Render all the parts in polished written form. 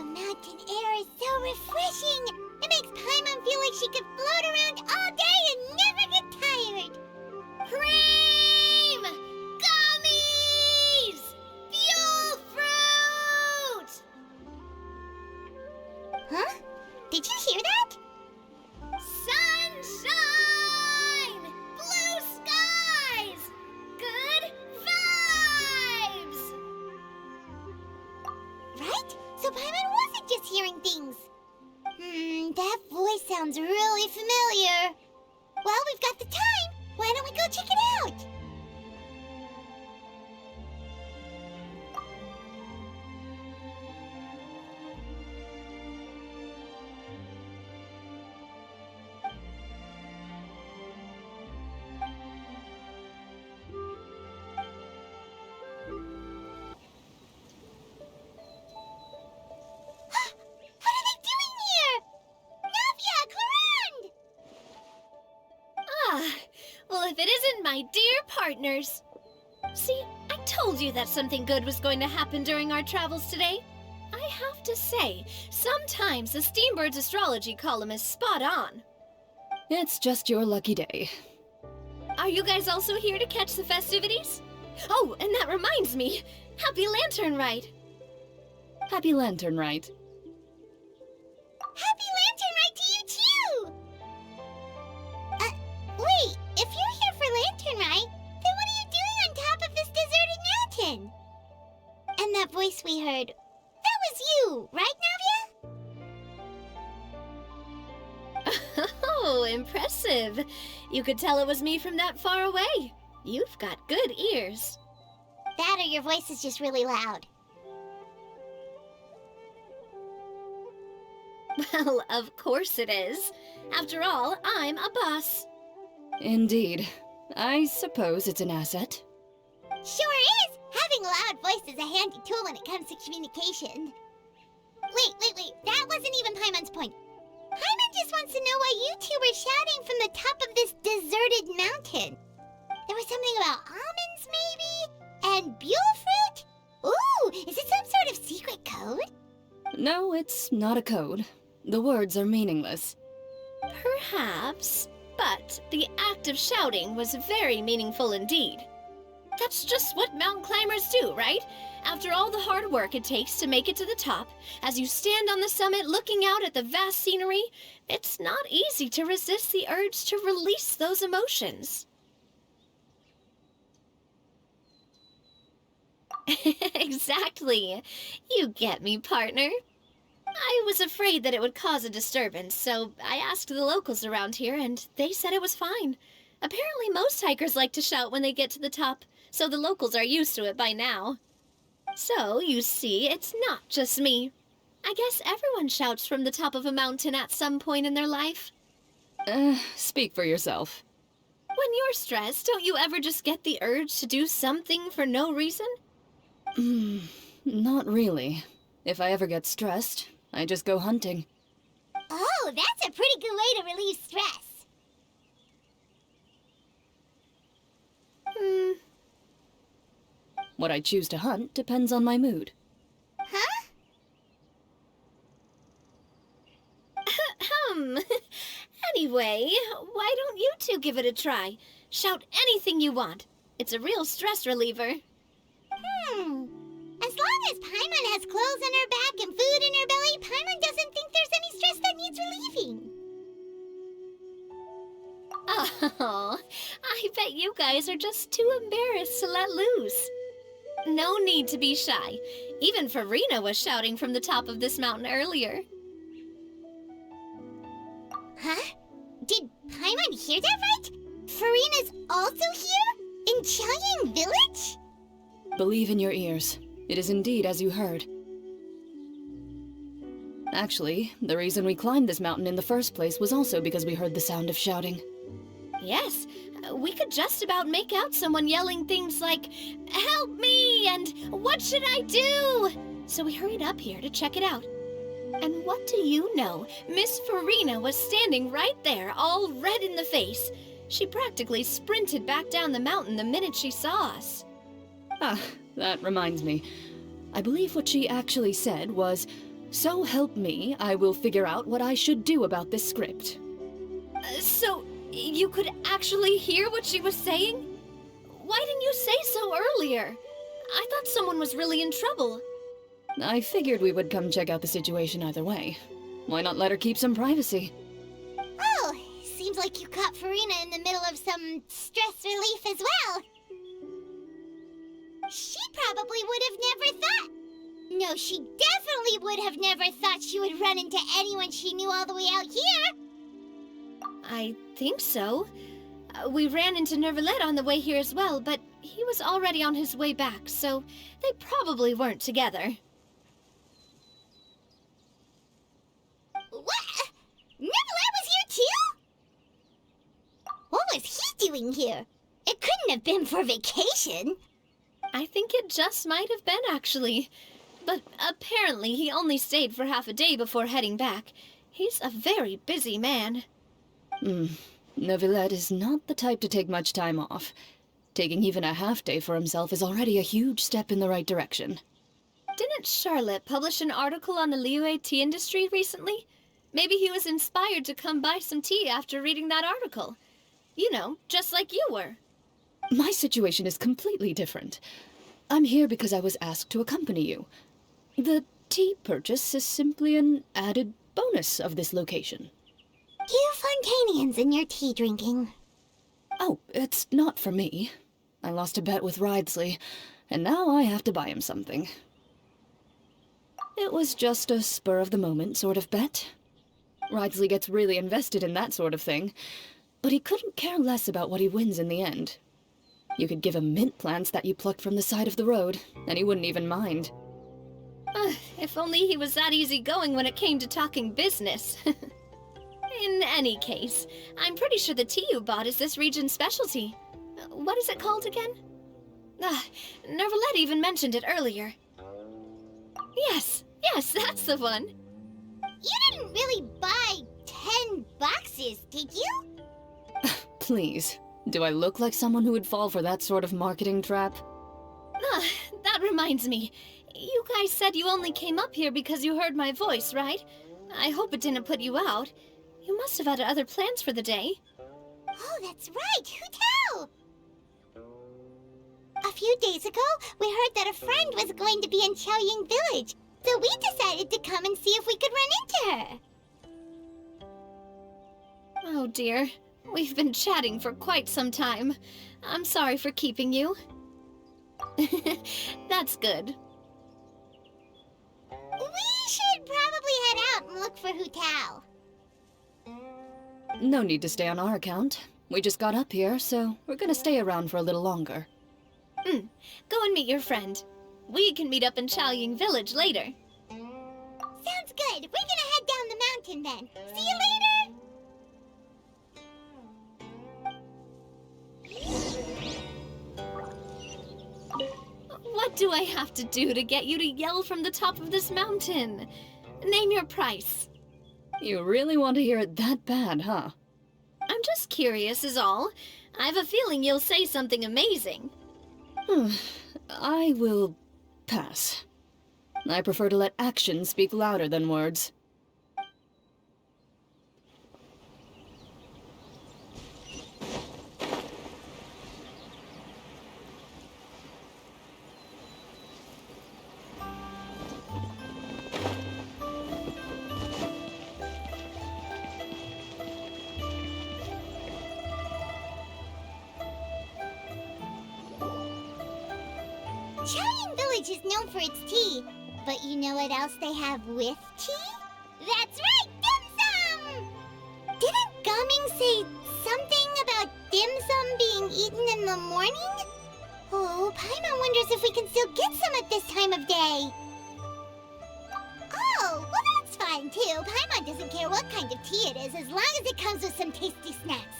mountain air is so refreshing. It makes Paimon feel like she could float around all day and never get tired. Cream! Gummies! Fuel fruit! Huh? Did you hear that? Sunshine! Blue skies! Good vibes! Right? So Paimon wasn't just hearing things. That voice sounds really familiar. Well, we've got the time. Why don't we go check it out? Well, if it isn't my dear partners. See, I told you that something good was going to happen during our travels today. I have to say, sometimes the Steambird's astrology column is spot on. It's just your lucky day. Are you guys also here to catch the festivities? Oh, and that reminds me, Happy Lantern Rite! Happy Lantern Rite. Happy Lantern Rite to you too! Wait, if you're here for Lantern Rite, then what are you doing on top of this deserted mountain? And that voice we heard, that was you, right, Navia? Oh, impressive. You could tell it was me from that far away. You've got good ears. That or your voice is just really loud. Well, of course it is. After all, I'm a boss. Indeed. I suppose it's an asset. Sure is! Having a loud voice is a handy tool when it comes to communication. Wait. That wasn't even Paimon's point. Paimon just wants to know why you two were shouting from the top of this deserted mountain. There was something about almonds, maybe? And buell fruit? Ooh, is it some sort of secret code? No, it's not a code. The words are meaningless. Perhaps, but the act of shouting was very meaningful indeed. That's just what mountain climbers do, right? After all the hard work it takes to make it to the top, as you stand on the summit looking out at the vast scenery, it's not easy to resist the urge to release those emotions. Exactly. You get me, partner. I was afraid that it would cause a disturbance, so I asked the locals around here, and they said it was fine. Apparently most hikers like to shout when they get to the top, so the locals are used to it by now. So, you see, it's not just me. I guess everyone shouts from the top of a mountain at some point in their life. Speak for yourself. When you're stressed, don't you ever just get the urge to do something for no reason? Not really. If I ever get stressed, I just go hunting. Oh, that's a pretty good way to relieve stress. What I choose to hunt depends on my mood. Huh? Anyway, why don't you two give it a try? Shout anything you want. It's a real stress reliever. As long as Paimon has clothes on her back and food in her belly, Paimon doesn't think there's any stress that needs relieving. Oh, I bet you guys are just too embarrassed to let loose. No need to be shy. Even Farina was shouting from the top of this mountain earlier. Huh? Did Paimon hear that right? Farina's also here? In Qiaoying Village? Believe in your ears. It is indeed as you heard. Actually, the reason we climbed this mountain in the first place was also because we heard the sound of shouting. Yes, we could just about make out someone yelling things like, "Help me!" and "What should I do?" So we hurried up here to check it out. And what do you know? Miss Farina was standing right there, all red in the face. She practically sprinted back down the mountain the minute she saw us. Ah, that reminds me. I believe what she actually said was, So help me, I will figure out what I should do about this script. So, you could actually hear what she was saying? Why didn't you say so earlier? I thought someone was really in trouble. I figured we would come check out the situation either way. Why not let her keep some privacy? Oh, seems like you caught Farina in the middle of some stress relief as well. She probably would have never thought. No, she definitely would have never thought she would run into anyone she knew all the way out here. I think so. We ran into Nervalet on the way here as well, but he was already on his way back, so they probably weren't together. What? Nervalet was here too? What was he doing here? It couldn't have been for vacation. I think it just might have been, actually. But apparently he only stayed for half a day before heading back. He's a very busy man. Neuvillette is not the type to take much time off. Taking even a half day for himself is already a huge step in the right direction. Didn't Charlotte publish an article on the Liyue tea industry recently? Maybe he was inspired to come buy some tea after reading that article. You know, just like you were. My situation is completely different. I'm here because I was asked to accompany you. The tea purchase is simply an added bonus of this location. You Fontanians and your tea drinking. Oh, it's not for me. I lost a bet with Ridesley, and now I have to buy him something. It was just a spur-of-the-moment sort of bet. Ridesley gets really invested in that sort of thing, but he couldn't care less about what he wins in the end. You could give him mint plants that you plucked from the side of the road, and he wouldn't even mind. If only he was that easygoing when it came to talking business. In any case, I'm pretty sure the tea you bought is this region's specialty. What is it called again? Nervalet even mentioned it earlier. Yes, that's the one. You didn't really buy 10 boxes, did you? Please, do I look like someone who would fall for that sort of marketing trap? That reminds me. You guys said you only came up here because you heard my voice, right? I hope it didn't put you out. You must have had other plans for the day. Oh, that's right. Who tell? A few days ago, we heard that a friend was going to be in Qiaoying Village, so we decided to come and see if we could run into her. Oh dear. We've been chatting for quite some time. I'm sorry for keeping you. That's good. We should probably head out and look for Hu Tao. No need to stay on our account. We just got up here, so we're gonna stay around for a little longer. Go and meet your friend. We can meet up in Qiaoying Village later. Sounds good. We're gonna head down the mountain then. See you later! What do I have to do to get you to yell from the top of this mountain? Name your price. You really want to hear it that bad, huh? I'm just curious is all. I have a feeling you'll say something amazing. I will pass. I prefer to let actions speak louder than words. Qiaoying Village is known for its tea, but you know what else they have with tea? That's right, dim sum! Didn't Gaming say something about dim sum being eaten in the morning? Oh, Paimon wonders if we can still get some at this time of day. Oh, well that's fine too. Paimon doesn't care what kind of tea it is as long as it comes with some tasty snacks.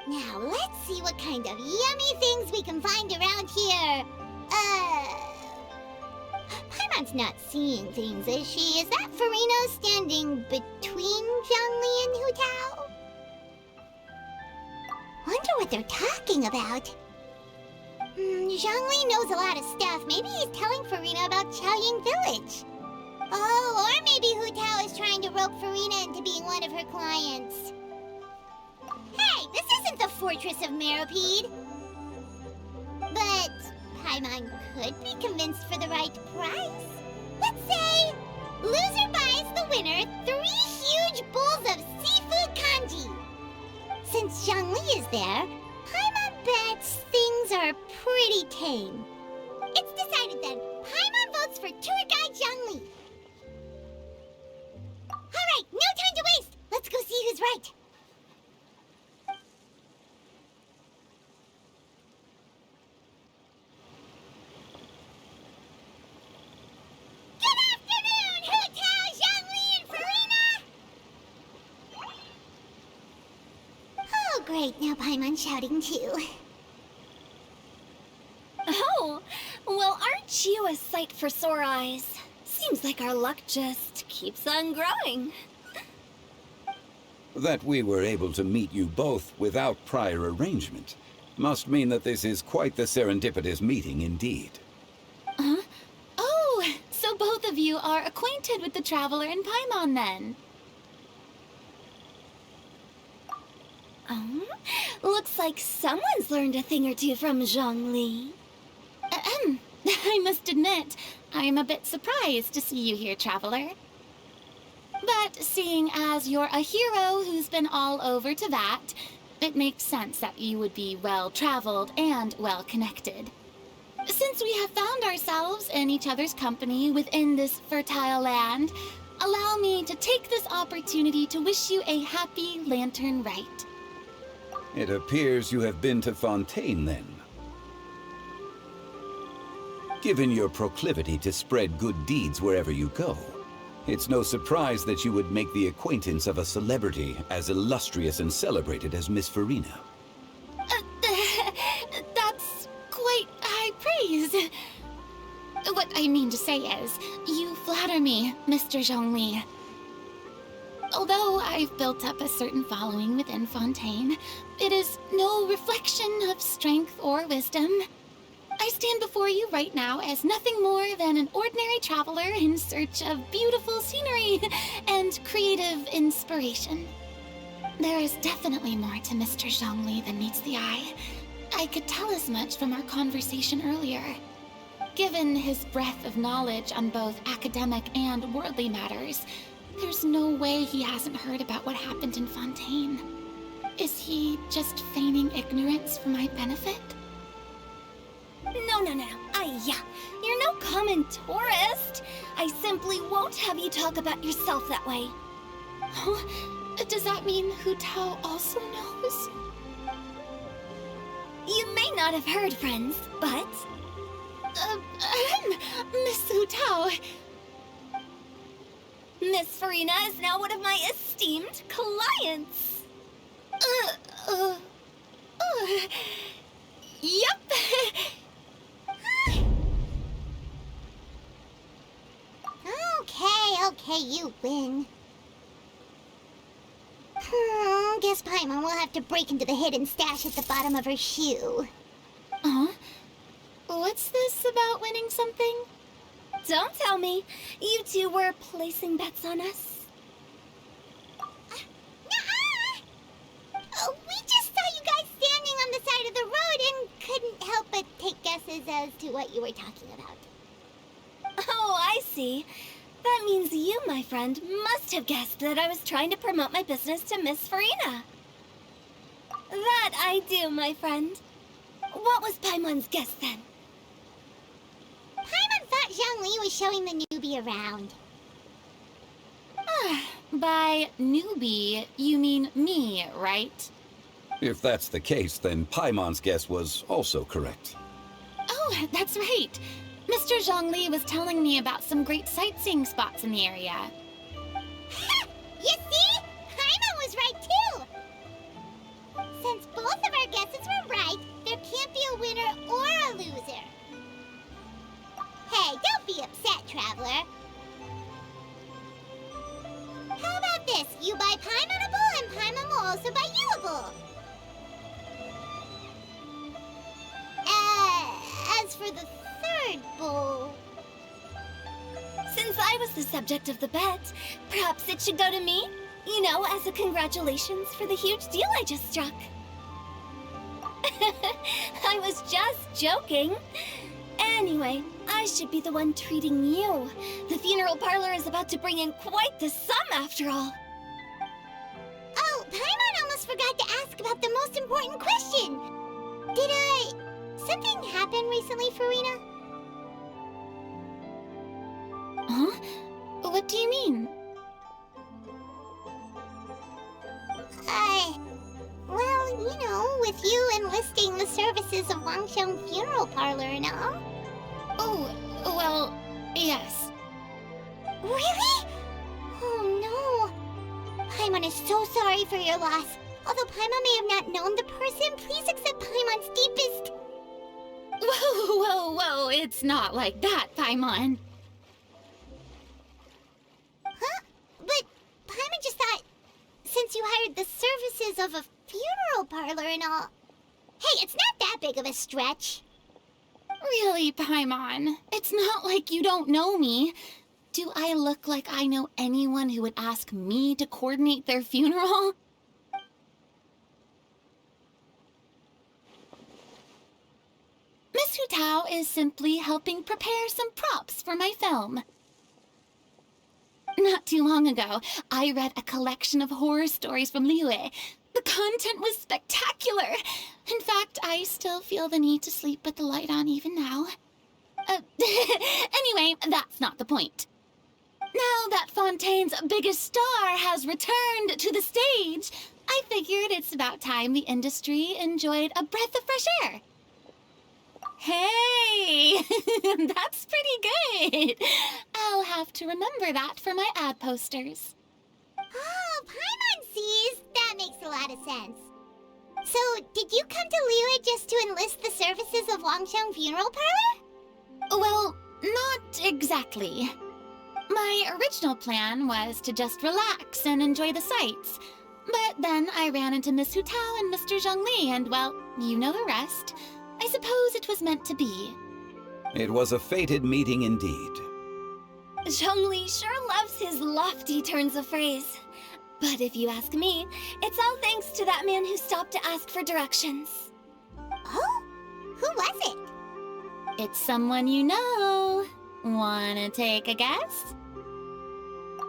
Now, let's see what kind of yummy things we can find around here. Paimon's not seeing things, is she? Is that Farina standing between Zhongli and Hu Tao? Wonder what they're talking about. Zhongli knows a lot of stuff. Maybe he's telling Farina about Qiaoying Village. Oh, or maybe Hu Tao is trying to rope Farina into being one of her clients. Hey, this isn't the Fortress of Meropide. But Paimon could be convinced for the right price. Let's say loser buys the winner 3 huge bowls of seafood kanji. Since Zhongli is there, Paimon bets things are pretty tame. It's decided then. Paimon votes for tour guide Zhongli. Alright, no time to waste! Let's go see who's right. Good afternoon, Hu Tao, Zhongli, and Farina! Oh, great, now Paimon's shouting too. Oh, well, aren't you a sight for sore eyes? Seems like our luck just keeps on growing. That we were able to meet you both without prior arrangement must mean that this is quite the serendipitous meeting indeed. Huh? Oh, so both of you are acquainted with the Traveler and Paimon then? Looks like someone's learned a thing or two from Zhongli. I must admit, I am a bit surprised to see you here, Traveler. But seeing as you're a hero who's been all over Teyvat, it makes sense that you would be well-traveled and well-connected. Since we have found ourselves in each other's company within this fertile land, allow me to take this opportunity to wish you a happy Lantern Rite. It appears you have been to Fontaine then. Given your proclivity to spread good deeds wherever you go, it's no surprise that you would make the acquaintance of a celebrity as illustrious and celebrated as Miss Farina. That's quite high praise. What I mean to say is, you flatter me, Mr. Zhongli. Although I've built up a certain following within Fontaine, it is no reflection of strength or wisdom. I stand before you right now as nothing more than an ordinary traveler in search of beautiful scenery and creative inspiration. There is definitely more to Mr. Zhongli than meets the eye. I could tell as much from our conversation earlier. Given his breadth of knowledge on both academic and worldly matters, there's no way he hasn't heard about what happened in Fontaine. Is he just feigning ignorance for my benefit? No. You're no common tourist. I simply won't have you talk about yourself that way. Oh, does that mean Hu Tao also knows? You may not have heard, friends, but... Miss Hu Tao. Miss Farina is now one of my esteemed clients. Yep. Okay, you win. Guess Paimon will have to break into the hidden stash at the bottom of her shoe. What's this about winning something? Don't tell me. You two were placing bets on us. We just saw you guys standing on the side of the road and couldn't help but take guesses as to what you were talking about. Oh, I see. That means you, my friend, must have guessed that I was trying to promote my business to Miss Farina. That I do, my friend. What was Paimon's guess then? Paimon thought Zhongli was showing the newbie around. By newbie, you mean me, right? If that's the case, then Paimon's guess was also correct. Oh, that's right. Mr. Zhongli was telling me about some great sightseeing spots in the area. You see? Paimon was right too! Since both of our guesses were right, there can't be a winner or a loser. Hey, don't be upset, Traveler. How about this? You buy Paimonable and Paimon will also buy youable. As for the third bowl... Since I was the subject of the bet, perhaps it should go to me? You know, as a congratulations for the huge deal I just struck. I was just joking. Anyway, I should be the one treating you. The funeral parlor is about to bring in quite the sum after all. Oh, Paimon almost forgot to ask about the most important question. Something happen recently, Farina? Huh? What do you mean? Well, you know, with you enlisting the services of Wangsheng Funeral Parlor and all. Oh, well, yes. Really? Oh no. Paimon is so sorry for your loss. Although Paimon may have not known the person, please accept Paimon's deepest... Whoa, it's not like that, Paimon. Huh? But Paimon just thought, since you hired the services of a funeral parlor and all... Hey, it's not that big of a stretch. Really, Paimon? It's not like you don't know me. Do I look like I know anyone who would ask me to coordinate their funeral? Miss Hu Tao is simply helping prepare some props for my film. Not too long ago, I read a collection of horror stories from Liyue. The content was spectacular. In fact, I still feel the need to sleep with the light on even now. Anyway, that's not the point. Now that Fontaine's biggest star has returned to the stage, I figured it's about time the industry enjoyed a breath of fresh air. Hey, that's pretty good. I'll have to remember that for my ad posters. Oh, Paimon sees. That makes a lot of sense. So, did you come to Liyue just to enlist the services of Wangsheng Funeral Parlor? Well, not exactly. My original plan was to just relax and enjoy the sights. But then I ran into Miss Hu Tao and Mr. Zhongli, and well, you know the rest. I suppose it was meant to be. It was a fated meeting indeed. Zhongli sure loves his lofty turns of phrase. But if you ask me, it's all thanks to that man who stopped to ask for directions. Oh? Who was it? It's someone you know. Wanna take a guess?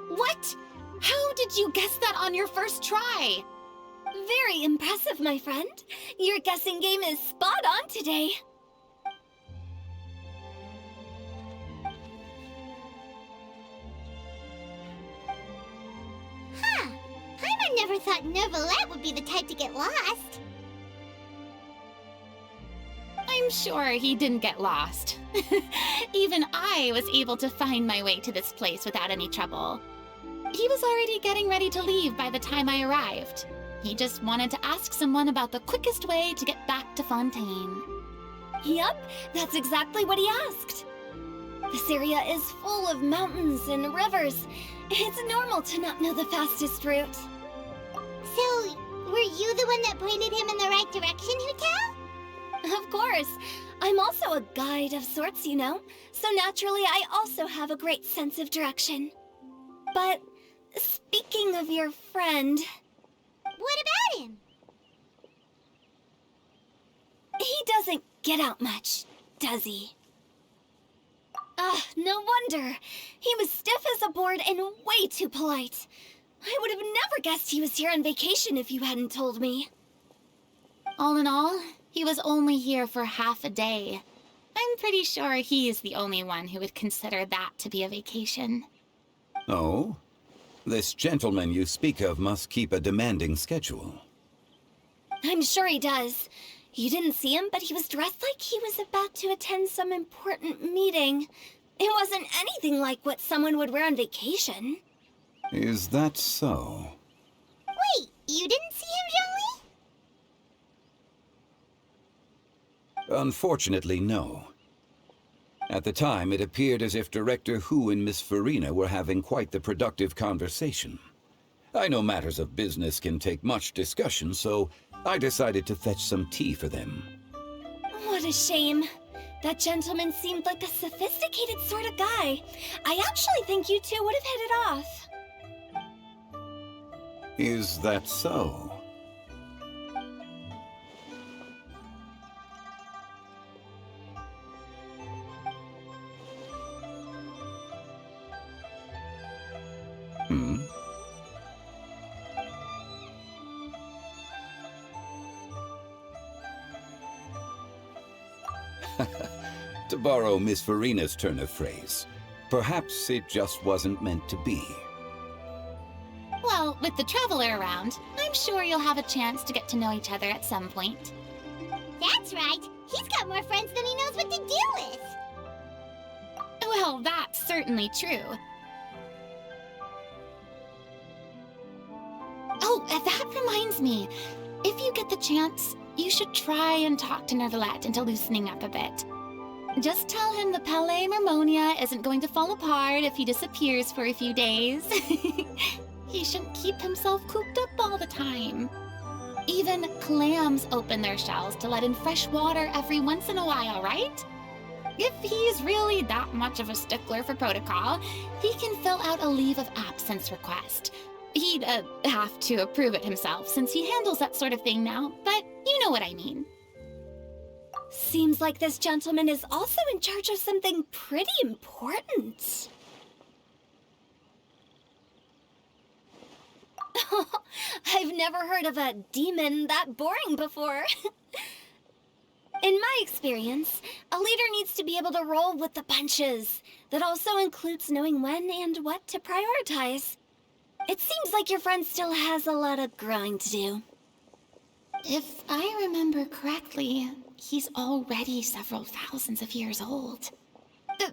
What? How did you guess that on your first try? Very impressive, my friend. Your guessing game is spot on today. Huh. Paimon never thought Neuvillette would be the type to get lost. I'm sure he didn't get lost. Even I was able to find my way to this place without any trouble. He was already getting ready to leave by the time I arrived. He just wanted to ask someone about the quickest way to get back to Fontaine. Yup, that's exactly what he asked. This area is full of mountains and rivers. It's normal to not know the fastest route. So, were you the one that pointed him in the right direction, Hu Tao? Of course. I'm also a guide of sorts, you know. So naturally, I also have a great sense of direction. But speaking of your friend... What about him? He doesn't get out much, does he? No wonder. He was stiff as a board and way too polite. I would have never guessed he was here on vacation if you hadn't told me. All in all, he was only here for half a day. I'm pretty sure he is the only one who would consider that to be a vacation. Oh? This gentleman you speak of must keep a demanding schedule. I'm sure he does. You didn't see him, but he was dressed like he was about to attend some important meeting. It wasn't anything like what someone would wear on vacation. Is that so? Wait, you didn't see him, Zhongli? Unfortunately, no. At the time, it appeared as if Director Hu and Miss Farina were having quite the productive conversation. I know matters of business can take much discussion, so I decided to fetch some tea for them. What a shame. That gentleman seemed like a sophisticated sort of guy. I actually think you two would have hit it off. Is that so? Hmm? To borrow Miss Farina's turn of phrase, perhaps it just wasn't meant to be. Well, with the Traveler around, I'm sure you'll have a chance to get to know each other at some point. That's right. He's got more friends than he knows what to do with. Well, that's certainly true. Oh, that reminds me. If you get the chance, you should try and talk to Nervalette into loosening up a bit. Just tell him the Palais Mermonia isn't going to fall apart if he disappears for a few days. He shouldn't keep himself cooped up all the time. Even clams open their shells to let in fresh water every once in a while, right? If he's really that much of a stickler for protocol, he can fill out a leave of absence request. He'd have to approve it himself since he handles that sort of thing now, but you know what I mean. Seems like this gentleman is also in charge of something pretty important. I've never heard of a demon that boring before. In my experience, a leader needs to be able to roll with the punches. That also includes knowing when and what to prioritize. It seems like your friend still has a lot of growing to do. If I remember correctly, he's already several thousands of years old.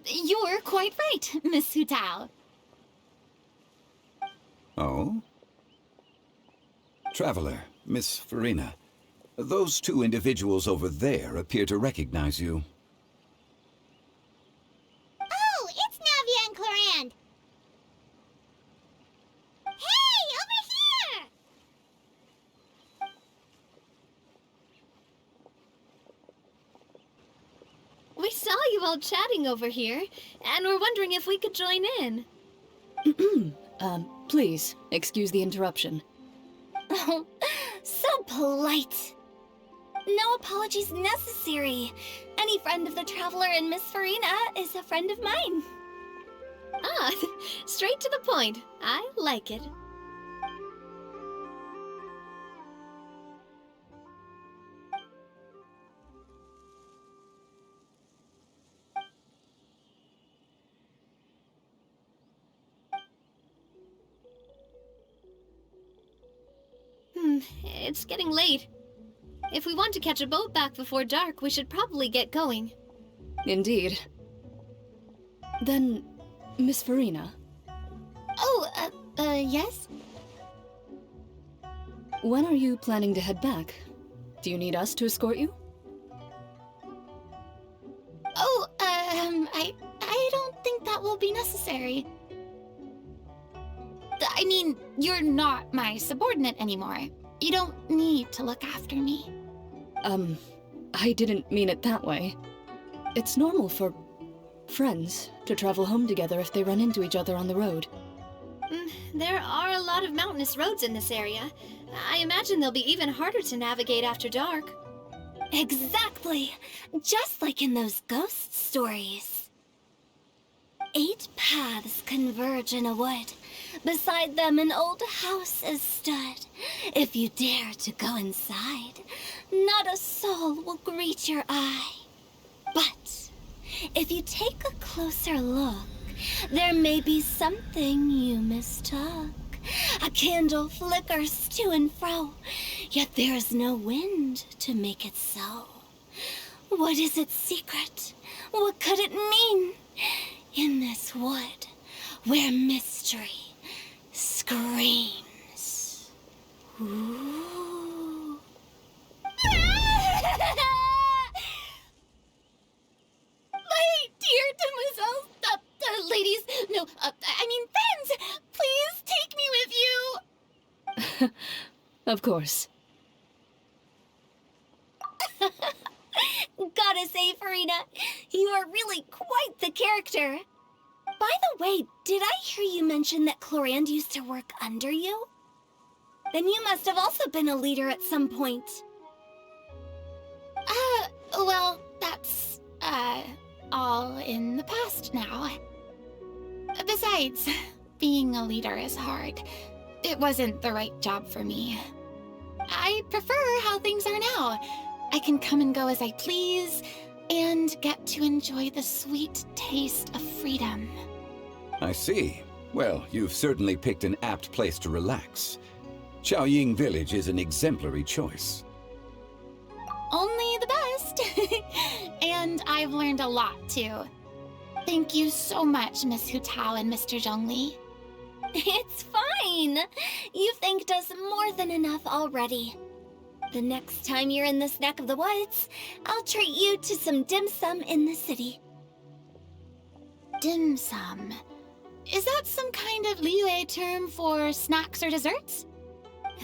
You're quite right, Miss Hutao. Oh? Traveler, Miss Farina, those two individuals over there appear to recognize you. Oh, it's Navia and Clorand. Hey, over here! We saw you all chatting over here, and we're wondering if we could join in. Please, excuse the interruption. Oh, so polite. No apologies necessary. Any friend of the Traveler and Miss Farina is a friend of mine. Ah, straight to the point. I like it. It's getting late. If we want to catch a boat back before dark, we should probably get going. Indeed. Then, Miss Farina, Oh, yes? when are you planning to head back? Do you need us to escort you? Oh, I don't think that will be necessary. I mean, you're not my subordinate anymore. You don't need to look after me. I didn't mean it that way. It's normal for friends to travel home together if they run into each other on the road. There are a lot of mountainous roads in this area. I imagine they'll be even harder to navigate after dark. Exactly! Just like in those ghost stories. 8 paths converge in a wood. Beside them an old house is stood. If you dare to go inside, not a soul will greet your eye. But if you take a closer look, there may be something you mistook. A candle flickers to and fro, yet there is no wind to make it so. What is its secret? What could it mean? In this wood, where mystery screams. Ooh. My dear demoiselles, ladies, no, I mean friends, please take me with you. Of course. Gotta say, for Marina. You are really quite the character. By the way, did I hear you mention that Clorand used to work under you? Then you must have also been a leader at some point. Well, that's, all in the past now. Besides, being a leader is hard. It wasn't the right job for me. I prefer how things are now. I can come and go as I please, and get to enjoy the sweet taste of freedom. I see. Well, you've certainly picked an apt place to relax. Xiaoying Village is an exemplary choice. Only the best. And I've learned a lot, too. Thank you so much, Miss Hu Tao and Mr. Zhongli. It's fine. You thanked us more than enough already. The next time you're in this neck of the woods, I'll treat you to some dim sum in the city. Dim sum. Is that some kind of Liyue term for snacks or desserts?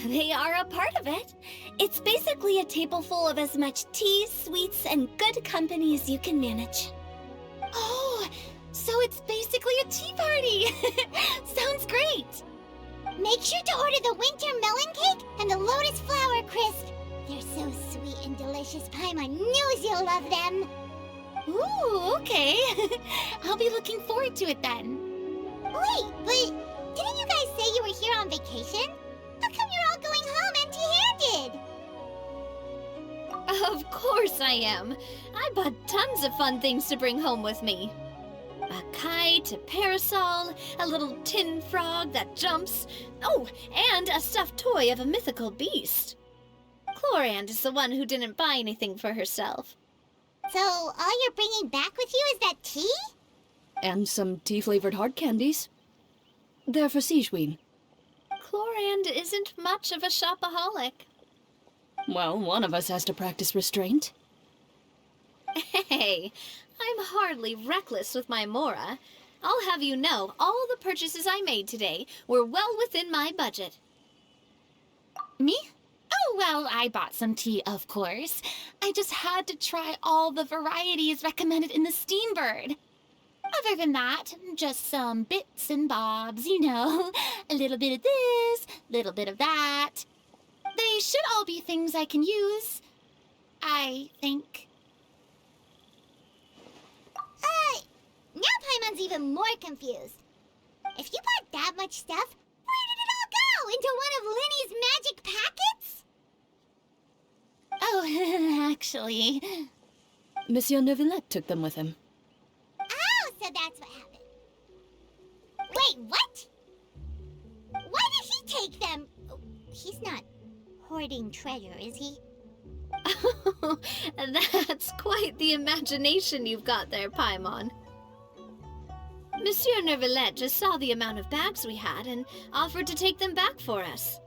They are a part of it. It's basically a table full of as much tea, sweets, and good company as you can manage. Oh, so it's basically a tea party! Sounds great! Make sure to order the winter melon cake and the lotus flower crisp. They're so sweet and delicious. Paimon knows you'll love them. Ooh, okay. I'll be looking forward to it then. Wait, but didn't you guys say you were here on vacation? How come you're all going home empty-handed? Of course I am. I bought tons of fun things to bring home with me. A kite, a parasol, a little tin frog that jumps. Oh, and a stuffed toy of a mythical beast. Clorand is the one who didn't buy anything for herself. So all you're bringing back with you is that tea? And some tea-flavored hard candies. They're for Sigewin. Clorand isn't much of a shopaholic. Well, one of us has to practice restraint. Hey, I'm hardly reckless with my Mora. I'll have you know, all the purchases I made today were well within my budget. Me? Oh, well, I bought some tea, of course. I just had to try all the varieties recommended in the Steambird. Other than that, just some bits and bobs, you know. A little bit of this, little bit of that. They should all be things I can use, I think. Now Paimon's even more confused. If you bought that much stuff, where did it all go? Into one of Linny's magic packets? Oh, actually... Monsieur Neuvillette took them with him. Oh, so that's what happened. Wait, what? Why did he take them? Oh, he's not hoarding treasure, is he? That's quite the imagination you've got there, Paimon. Monsieur Neuvillette just saw the amount of bags we had and offered to take them back for us.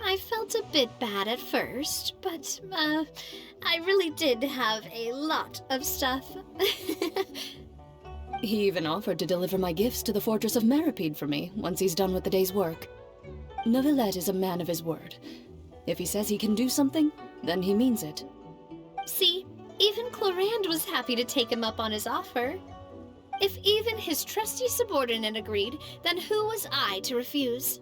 I felt a bit bad at first, but, I really did have a lot of stuff. He even offered to deliver my gifts to the Fortress of Meripede for me once he's done with the day's work. Neuvillette is a man of his word. If he says he can do something, then he means it. See, even Clorand was happy to take him up on his offer. If even his trusty subordinate agreed, then who was I to refuse?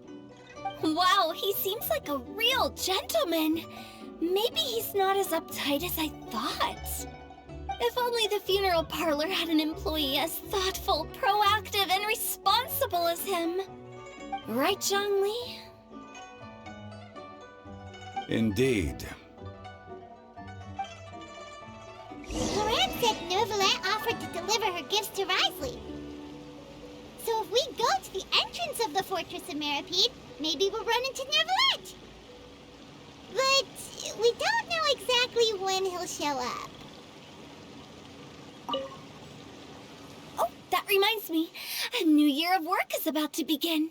Wow, he seems like a real gentleman. Maybe he's not as uptight as I thought. If only the funeral parlor had an employee as thoughtful, proactive, and responsible as him. Right, Zhongli? Indeed. Clorand said Neuvillette offered to deliver her gifts to Risley. So if we go to the entrance of the Fortress of Meripede, maybe we'll run into Neuvillette. But we don't know exactly when he'll show up. Oh, that reminds me. A new year of work is about to begin.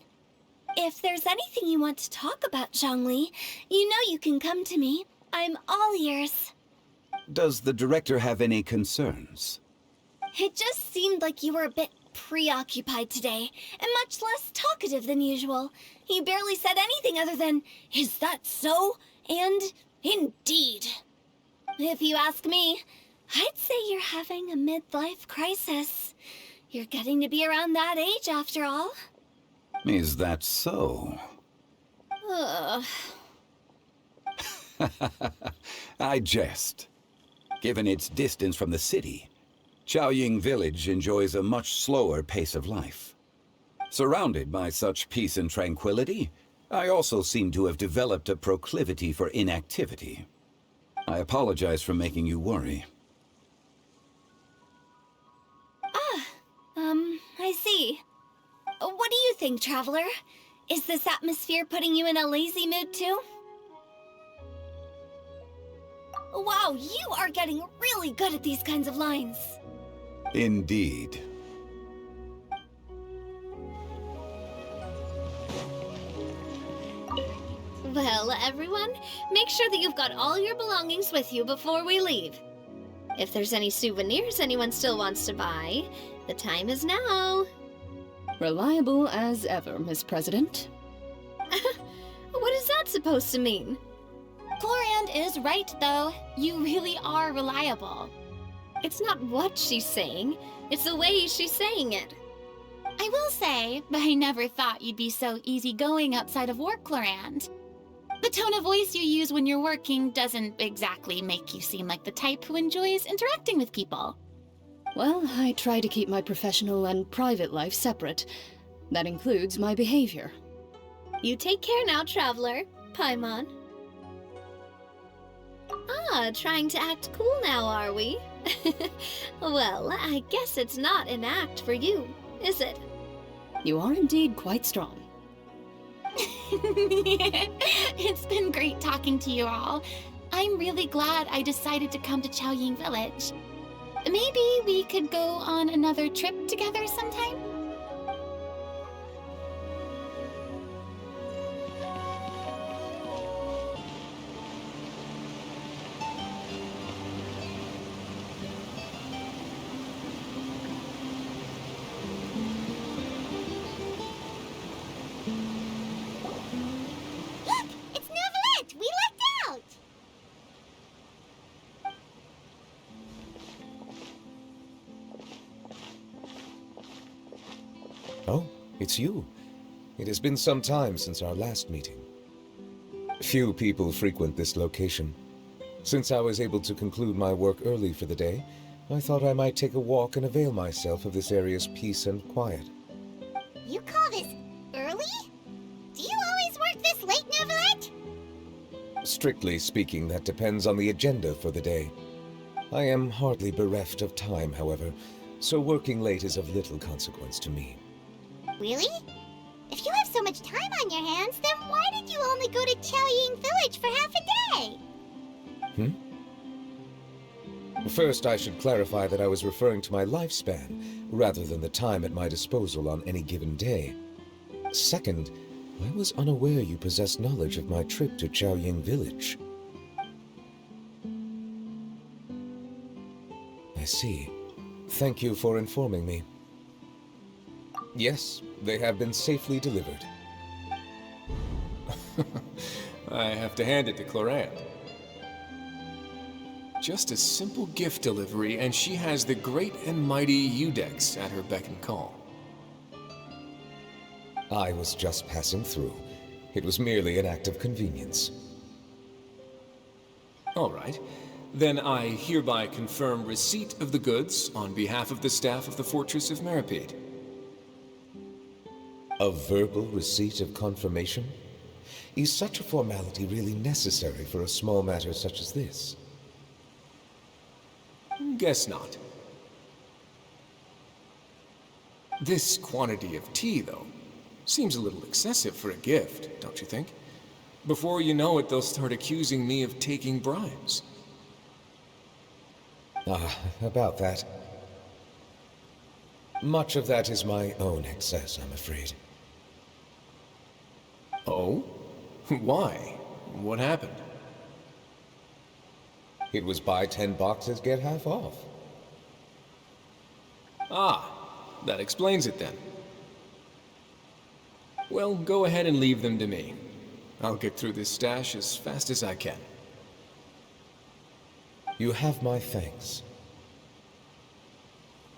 If there's anything you want to talk about, Zhongli, you know you can come to me. I'm all ears. Does the director have any concerns? It just seemed like you were a bit preoccupied today, and much less talkative than usual. You barely said anything other than, "Is that so?" and "Indeed." If you ask me, I'd say you're having a midlife crisis. You're getting to be around that age after all. Is that so? Ugh. I jest. Given its distance from the city, Chaoying Village enjoys a much slower pace of life. Surrounded by such peace and tranquility, I also seem to have developed a proclivity for inactivity. I apologize for making you worry. I see. What do you think, Traveler? Is this atmosphere putting you in a lazy mood too? Wow, you are getting really good at these kinds of lines. Indeed. Well, everyone, make sure that you've got all your belongings with you before we leave. If there's any souvenirs anyone still wants to buy, the time is now. Reliable as ever, Miss President. What is that supposed to mean? Chlorand is right, though. You really are reliable. It's not what she's saying, it's the way she's saying it. I will say, but I never thought you'd be so easygoing outside of work, Chlorand. The tone of voice you use when you're working doesn't exactly make you seem like the type who enjoys interacting with people. Well, I try to keep my professional and private life separate. That includes my behavior. You take care now, Traveler. Paimon. Ah, trying to act cool now, are we? Well, I guess it's not an act for you, is it? You are indeed quite strong. It's been great talking to you all. I'm really glad I decided to come to Chaoying Village. Maybe we could go on another trip together sometime? Look! It's Novelette! We lucked out! Oh, it's you. It has been some time since our last meeting. Few people frequent this location. Since I was able to conclude my work early for the day, I thought I might take a walk and avail myself of this area's peace and quiet. You call this early? Do you always work this late, Novelette? Strictly speaking, that depends on the agenda for the day. I am hardly bereft of time, however, so working late is of little consequence to me. Really? If you have so much time on your hands, then why did you only go to Chaoying Village for half a day? First, I should clarify that I was referring to my lifespan, rather than the time at my disposal on any given day. Second, I was unaware you possessed knowledge of my trip to Chaoying Village. I see. Thank you for informing me. Yes, they have been safely delivered. I have to hand it to Chlorand. Just a simple gift delivery, and she has the great and mighty Udex at her beck and call. I was just passing through. It was merely an act of convenience. All right. Then I hereby confirm receipt of the goods on behalf of the staff of the Fortress of Meripede. A verbal receipt of confirmation? Is such a formality really necessary for a small matter such as this? Guess not. This quantity of tea, though, seems a little excessive for a gift, don't you think? Before you know it, they'll start accusing me of taking bribes. Ah, about that. Much of that is my own excess, I'm afraid. Oh? Why? What happened? It was buy 10 boxes, get half off. Ah, that explains it then. Well, go ahead and leave them to me. I'll get through this stash as fast as I can. You have my thanks.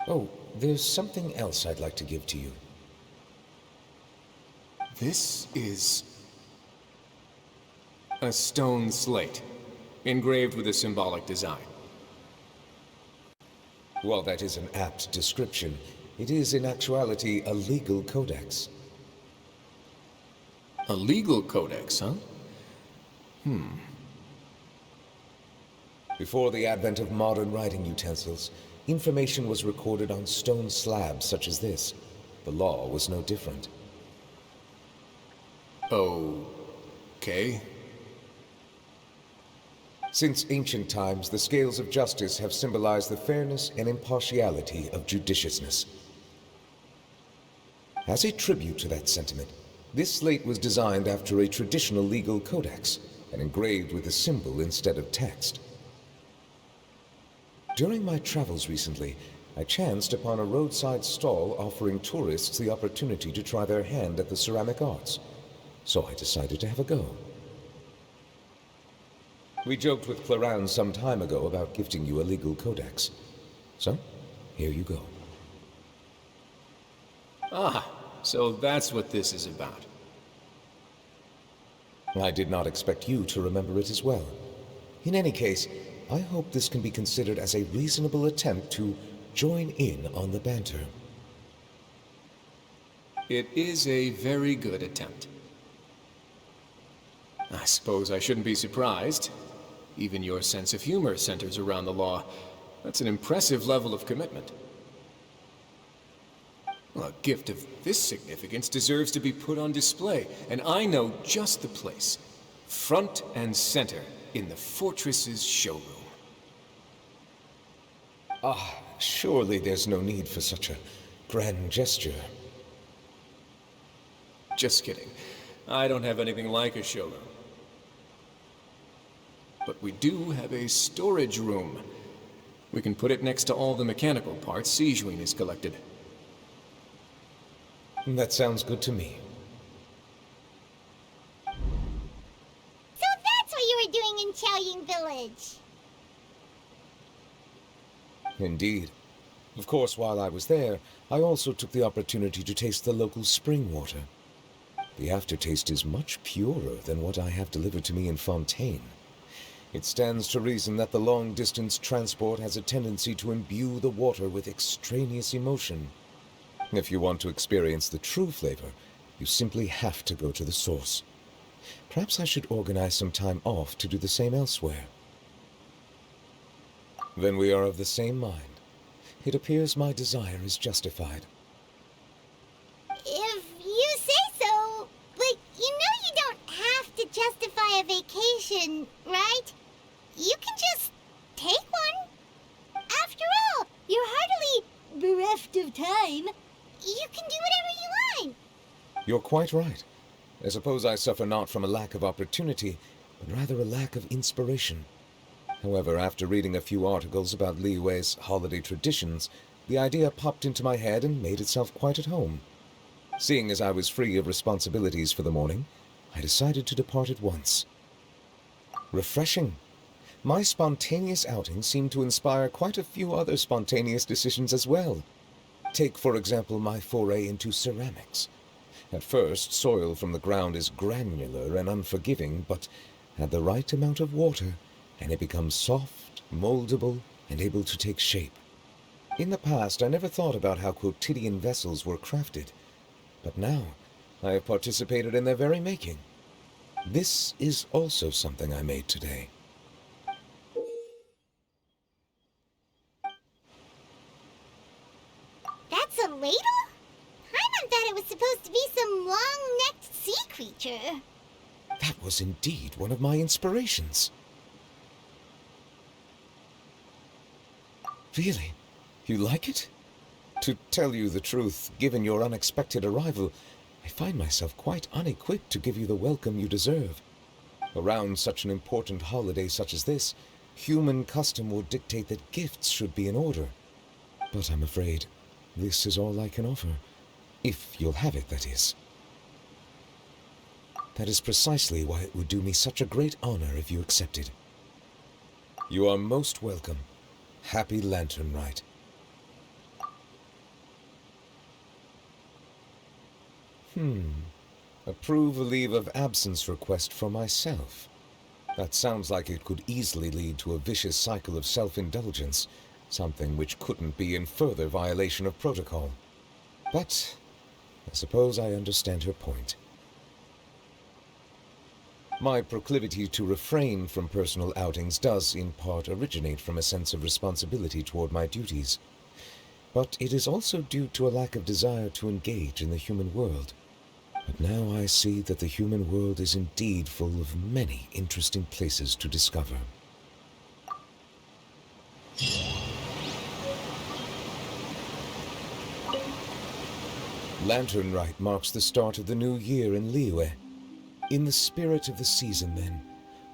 Oh, there's something else I'd like to give to you. This is a stone slate, engraved with a symbolic design. While that is an apt description, it is in actuality a legal codex. A legal codex, huh? Before the advent of modern writing utensils, information was recorded on stone slabs such as this. The law was no different. Okay. Since ancient times, the scales of justice have symbolized the fairness and impartiality of judiciousness. As a tribute to that sentiment, this slate was designed after a traditional legal codex and engraved with a symbol instead of text. During my travels recently, I chanced upon a roadside stall offering tourists the opportunity to try their hand at the ceramic arts, so I decided to have a go. We joked with Clarence some time ago about gifting you a legal codex. So, here you go. Ah, so that's what this is about. I did not expect you to remember it as well. In any case, I hope this can be considered as a reasonable attempt to join in on the banter. It is a very good attempt. I suppose I shouldn't be surprised. Even your sense of humor centers around the law. That's an impressive level of commitment. Well, a gift of this significance deserves to be put on display, and I know just the place. Front and center in the fortress's showroom. Surely there's no need for such a grand gesture. Just kidding. I don't have anything like a showroom. But we do have a storage room. We can put it next to all the mechanical parts Sijuin has collected. That sounds good to me. So that's what you were doing in Qiaoying Village. Indeed. Of course, while I was there, I also took the opportunity to taste the local spring water. The aftertaste is much purer than what I have delivered to me in Fontaine. It stands to reason that the long-distance transport has a tendency to imbue the water with extraneous emotion. If you want to experience the true flavor, you simply have to go to the source. Perhaps I should organize some time off to do the same elsewhere. Then we are of the same mind. It appears my desire is justified. If you say so, but you know you don't have to justify a vacation, right? You can just take one. After all, you're hardly bereft of time. You can do whatever you want. You're quite right. I suppose I suffer not from a lack of opportunity, but rather a lack of inspiration. However, after reading a few articles about Li Wei's holiday traditions, the idea popped into my head and made itself quite at home. Seeing as I was free of responsibilities for the morning, I decided to depart at once. Refreshing. My spontaneous outing seemed to inspire quite a few other spontaneous decisions as well. Take, for example, my foray into ceramics. At first, soil from the ground is granular and unforgiving, but add the right amount of water, and it becomes soft, moldable, and able to take shape. In the past, I never thought about how quotidian vessels were crafted, but now I have participated in their very making. This is also something I made today. That's a ladle? Paimon thought it was supposed to be some long-necked sea creature. That was indeed one of my inspirations. Really? You like it? To tell you the truth, given your unexpected arrival, I find myself quite unequipped to give you the welcome you deserve. Around such an important holiday such as this, human custom would dictate that gifts should be in order. But I'm afraid this is all I can offer. If you'll have it, that is. That is precisely why it would do me such a great honor if you accepted. You are most welcome. Happy Lantern Rite. Approve a leave of absence request for myself. That sounds like it could easily lead to a vicious cycle of self-indulgence, something which couldn't be in further violation of protocol. But I suppose I understand her point. My proclivity to refrain from personal outings does, in part, originate from a sense of responsibility toward my duties. But it is also due to a lack of desire to engage in the human world. But now I see that the human world is indeed full of many interesting places to discover. Lantern Rite marks the start of the new year in Liyue. In the spirit of the season, then,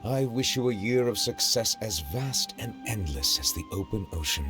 I wish you a year of success as vast and endless as the open ocean.